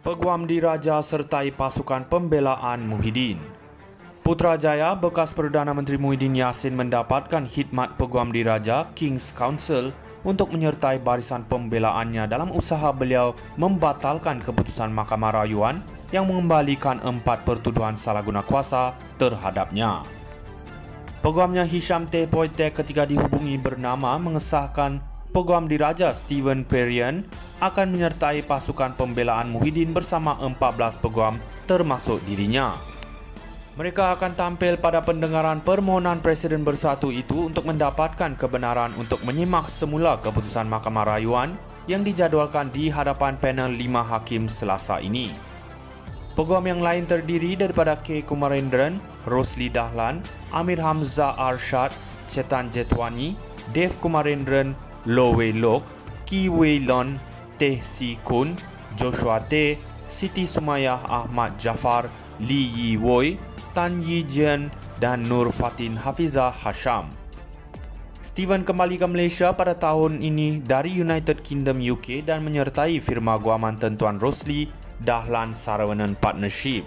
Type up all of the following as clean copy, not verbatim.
Peguam Diraja sertai pasukan pembelaan Muhyiddin. Putrajaya bekas Perdana Menteri Muhyiddin Yassin mendapatkan khidmat Peguam Diraja King's Council untuk menyertai barisan pembelaannya dalam usaha beliau membatalkan keputusan Mahkamah Rayuan yang mengembalikan 4 pertuduhan salah guna kuasa terhadapnya. Peguamnya Hisham T. Poitek ketika dihubungi bernama mengesahkan Peguam Diraja Stephen Perian akan menyertai pasukan pembelaan Muhyiddin bersama 14 peguam termasuk dirinya. Mereka akan tampil pada pendengaran permohonan Presiden Bersatu itu untuk mendapatkan kebenaran untuk menyimak semula keputusan Mahkamah Rayuan yang dijadwalkan di hadapan panel 5 hakim Selasa ini. Peguam yang lain terdiri daripada K. Kumarendran, Rosli Dahlan, Amir Hamzah Arshad, Chetan Jetwani, Dev Kumarendran, Low Wei Lok, Ki Wei Lon, Teh Si Kun, Joshua T, Siti Sumayah Ahmad Jafar, Lee Yi Woi, Tan Yi Jian dan Nur Fatin Hafizah Hasham. Stephen kembali ke Malaysia pada tahun ini dari United Kingdom UK dan menyertai firma guaman tentuan Rosli Dahlan Saravanan Partnership.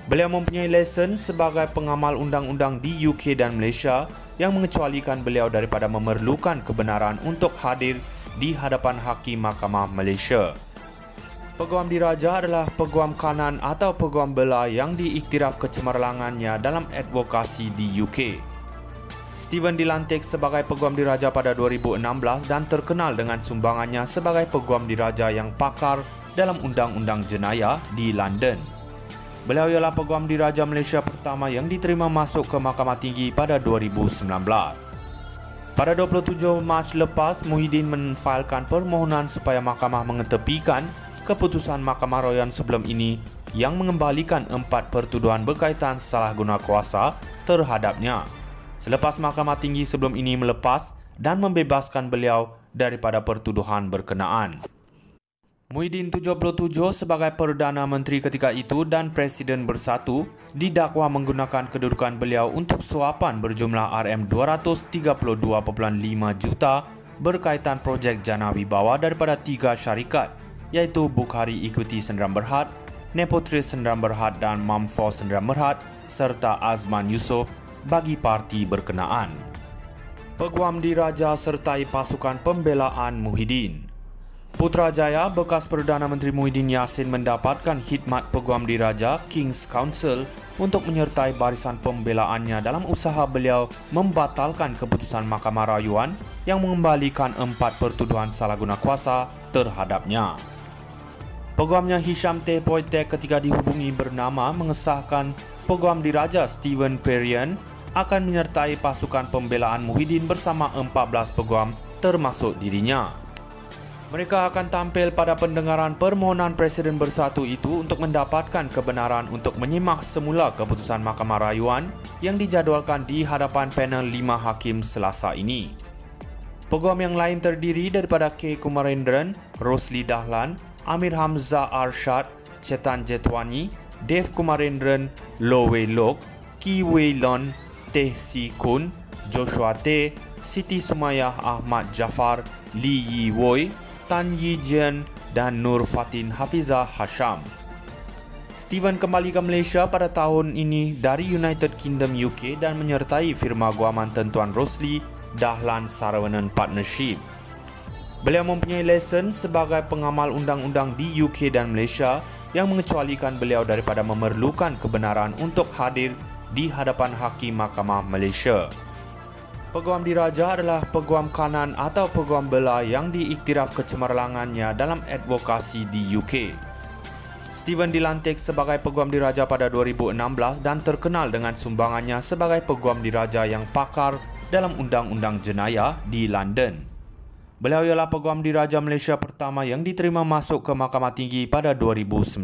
Beliau mempunyai lesen sebagai pengamal undang-undang di UK dan Malaysia yang mengecualikan beliau daripada memerlukan kebenaran untuk hadir di hadapan Hakim Mahkamah Malaysia. Peguam Diraja adalah peguam kanan atau peguam bela yang diiktiraf kecemerlangannya dalam advokasi di UK. Stephen dilantik sebagai Peguam Diraja pada 2016 dan terkenal dengan sumbangannya sebagai Peguam Diraja yang pakar dalam undang-undang jenayah di London. Beliau ialah Peguam Diraja Malaysia pertama yang diterima masuk ke Mahkamah Tinggi pada 2019. Pada 27 Mac lepas, Muhyiddin menfailkan permohonan supaya mahkamah mengetepikan keputusan Mahkamah Rayuan sebelum ini yang mengembalikan 4 pertuduhan berkaitan salah guna kuasa terhadapnya. Selepas Mahkamah Tinggi sebelum ini melepas dan membebaskan beliau daripada pertuduhan berkenaan. Muhyiddin 77 sebagai Perdana Menteri ketika itu dan Presiden Bersatu didakwa menggunakan kedudukan beliau untuk suapan berjumlah RM232.5 juta berkaitan projek Jana Wibawa daripada 3 syarikat iaitu Bukhari Equity Sendirian Berhad, Nepotris Sendirian Berhad dan Mamfor Sendirian Berhad serta Azman Yusof bagi parti berkenaan. Peguam Diraja sertai pasukan pembelaan Muhyiddin. Putrajaya bekas Perdana Menteri Muhyiddin Yassin mendapatkan khidmat Peguam Diraja King's Council untuk menyertai barisan pembelaannya dalam usaha beliau membatalkan keputusan Mahkamah Rayuan yang mengembalikan 4 pertuduhan salah guna kuasa terhadapnya. Peguamnya Hisham T. Poitek ketika dihubungi bernama mengesahkan Peguam Diraja Stephen Perian akan menyertai pasukan pembelaan Muhyiddin bersama 14 peguam termasuk dirinya. Mereka akan tampil pada pendengaran permohonan Presiden Bersatu itu untuk mendapatkan kebenaran untuk menyimak semula keputusan Mahkamah Rayuan yang dijadwalkan di hadapan panel 5 hakim Selasa ini. Peguam yang lain terdiri daripada K. Kumarendran, Rosli Dahlan, Amir Hamzah Arshad, Chetan Jetwani, Dev Kumarendran, Low Wei Lok, Ki Wei Lon, Teh Si Kun, Joshua T, Siti Sumayah Ahmad Jafar, Lee Yi Woi, Tan Yi Jian dan Nur Fatin Hafizah Hasham. Stephen kembali ke Malaysia pada tahun ini dari United Kingdom UK dan menyertai firma guaman tentuan Rosli Dahlan Saravanan Partnership. Beliau mempunyai lesen sebagai pengamal undang-undang di UK dan Malaysia yang mengecualikan beliau daripada memerlukan kebenaran untuk hadir di hadapan Hakim Mahkamah Malaysia. Peguam Diraja adalah peguam kanan atau peguam bela yang diiktiraf kecemerlangannya dalam advokasi di UK. Stephen dilantik sebagai Peguam Diraja pada 2016 dan terkenal dengan sumbangannya sebagai Peguam Diraja yang pakar dalam undang-undang jenayah di London. Beliau ialah Peguam Diraja Malaysia pertama yang diterima masuk ke Mahkamah Tinggi pada 2019.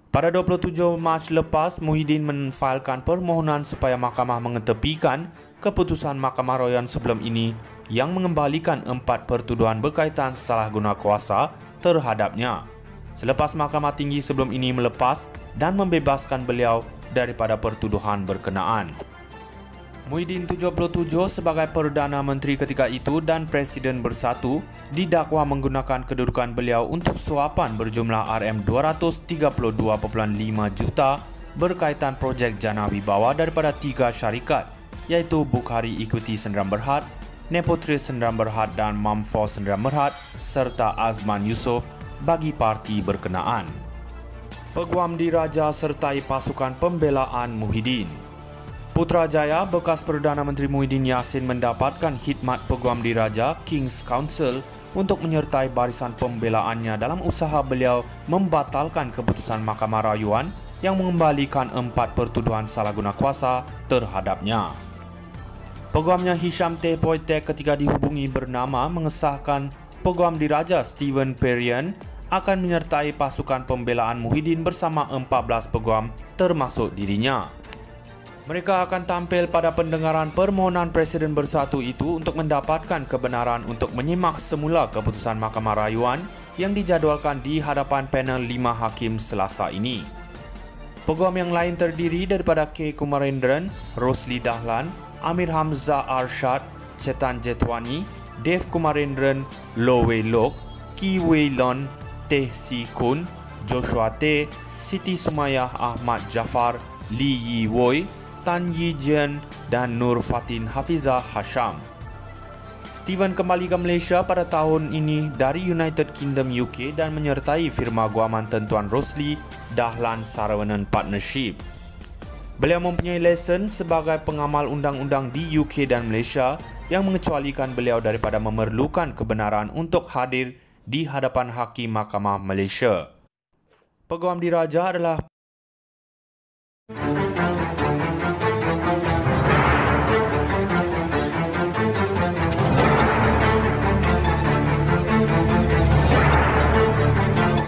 Pada 27 Mac lepas, Muhyiddin menfailkan permohonan supaya mahkamah mengetepikan keputusan Mahkamah Rayuan sebelum ini yang mengembalikan 4 pertuduhan berkaitan salah guna kuasa terhadapnya. Selepas Mahkamah Tinggi sebelum ini melepas dan membebaskan beliau daripada pertuduhan berkenaan. Muhyiddin 77 sebagai Perdana Menteri ketika itu dan Presiden Bersatu didakwa menggunakan kedudukan beliau untuk suapan berjumlah RM232.5 juta berkaitan projek jana wibawa daripada 3 syarikat iaitu Bukhari Equity Sdn Bhd, Nepotris Sdn Bhd dan Mamfo Sdn Bhd serta Azman Yusof bagi parti berkenaan. Peguam Diraja sertai pasukan pembelaan Muhyiddin. Putrajaya bekas Perdana Menteri Muhyiddin Yassin mendapatkan khidmat Peguam Diraja King's Council untuk menyertai barisan pembelaannya dalam usaha beliau membatalkan keputusan Mahkamah Rayuan yang mengembalikan 4 pertuduhan salah guna kuasa terhadapnya. Peguamnya Hisham T. Poitek ketika dihubungi bernama mengesahkan Peguam Diraja Stephen Perian akan menyertai pasukan pembelaan Muhyiddin bersama 14 peguam termasuk dirinya. Mereka akan tampil pada pendengaran permohonan Presiden Bersatu itu untuk mendapatkan kebenaran untuk menyimak semula keputusan Mahkamah Rayuan yang dijadualkan di hadapan panel 5 hakim Selasa ini. Peguam yang lain terdiri daripada K. Kumarendran, Rosli Dahlan, Amir Hamzah Arshad, Chetan Jetwani, Dev Kumarendran, Low Wei Lok, Ki Wei Lon, Teh Si Kun, Joshua T, Siti Sumayah Ahmad Jafar, Lee Yi Woi, Tan Yi Jian dan Nur Fatin Hafizah Hasham. Stephen kembali ke Malaysia pada tahun ini dari United Kingdom UK dan menyertai firma guaman tentuan Rosli Dahlan Saravanan Partnership. Beliau mempunyai lesen sebagai pengamal undang-undang di UK dan Malaysia yang mengecualikan beliau daripada memerlukan kebenaran untuk hadir di hadapan Hakim Mahkamah Malaysia. Peguam Diraja adalah